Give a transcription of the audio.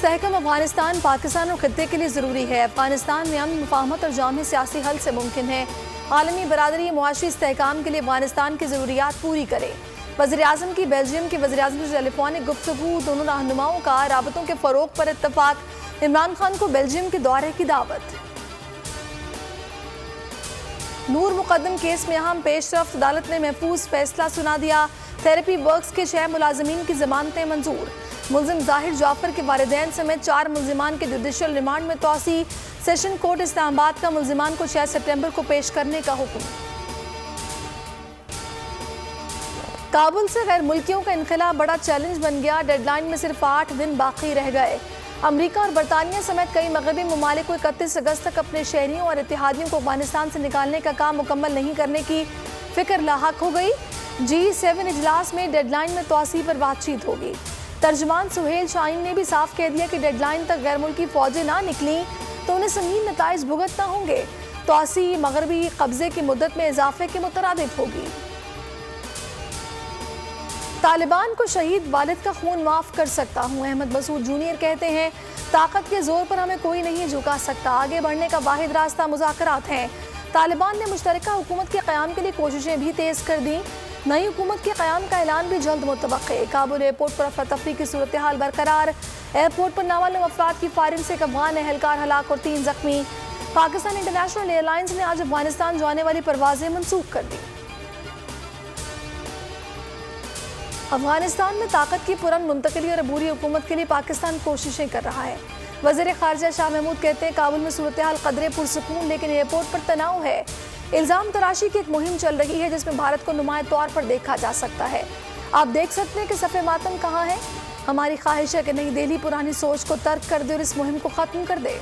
मुस्तहकम अफगानिस्तान पाकिस्तान और खत्ते के लिए ज़रूरी है। अफगानिस्तान में अमन, मुफाहमत और जामी सियासी हल से मुमकिन है। आलमी बरादरी मुआशी इस्तेहकाम के लिए अफगानिस्तान की ज़रूरियात पूरी करे। वज़ीर-ए-आज़म की बेल्जियम के वज़ीर-ए-आज़म से टेलीफोनिक गुफ्तगू, दोनों रहनुमाओं का राबतों के फ़रोग पर इत्तफाक। इमरान खान को बेल्जियम के दौरे की दावत। नूर मुकदम केस में अहम पेशरफ्त, अदालत ने महफूज फैसला सुना दिया। थेरेपी वर्क्स के 6 मुलाजमीन की जमानतें मंजूर। मुलजिम जाहिर जाफर के वालिदैन समेत 4 मुलजिमान के जुडिशल रिमांड में तोसी। सेशन कोर्ट इस्लामाबाद का मुलजिमान को 6 सितंबर को पेश करने का हुक्म। काबुल से गैर मुल्कियों का इनखला बड़ा चैलेंज बन गया। डेडलाइन में सिर्फ 8 दिन बाकी रह गए। अमरीका और बरतानिया समेत कई मगरबी ममालिक को 31 अगस्त तक अपने शहरियों और इत्तेहादियों को अफगानिस्तान से निकालने का काम मुकम्मल नहीं करने की फिक्र लाहक हो गई। G7 इजलास में डेडलाइन में तोसी पर बातचीत होगी। तर्जमान सुहेल शाहीन ने भी साफ कह दिया कि डेडलाइन तक गैर मुल्की फौजें ना निकली तो उन्हें संगीन नताइज भुगतना होंगे। तोसी मगरबी कब्जे की मुद्दत में इजाफे के मुतरादिफ होगी। तालिबान को शहीद वालिद का खून माफ कर सकता हूँ, अहमद मसूद जूनियर कहते हैं। ताकत के जोर पर हमें कोई नहीं झुका सकता। आगे बढ़ने का वाहिद रास्ता मुज़ाकरात हैं। तालिबान ने मुश्तरका हुकूमत के क़याम के लिए कोशिशें भी तेज़ कर दी। नई हुकूमत के क़याम का ऐलान भी जल्द मुतवक्के। काबुल एयरपोर्ट पर अफरा तफरी की सूरत हाल बरकरार। एयरपोर्ट पर नामालूम अफराद की फायरिंग से एक अफगान एहलकार हलाक और 3 जख्मी। पाकिस्तान इंटरनेशनल एयरलाइंस ने आज अफगानिस्तान जाने वाली परवाजें मनसूख कर दी। अफगानिस्तान में ताकत की पुरन मुंतकली और अबूरी हुकूमत के लिए पाकिस्तान कोशिशें कर रहा है। वज़ीर ख़ारिजा शाह महमूद कहते हैं काबुल में सूरत हाल कदरे पुरसुकून, लेकिन एयरपोर्ट पर तनाव है। इल्ज़ाम तराशी की एक मुहिम चल रही है जिसमें भारत को नुमाया तौर पर देखा जा सकता है। आप देख सकते हैं कि सफ़े मातम कहाँ है। हमारी ख्वाहिश है कि नई दिल्ली पुरानी सोच को तर्क कर दे और इस मुहिम को ख़त्म कर दे।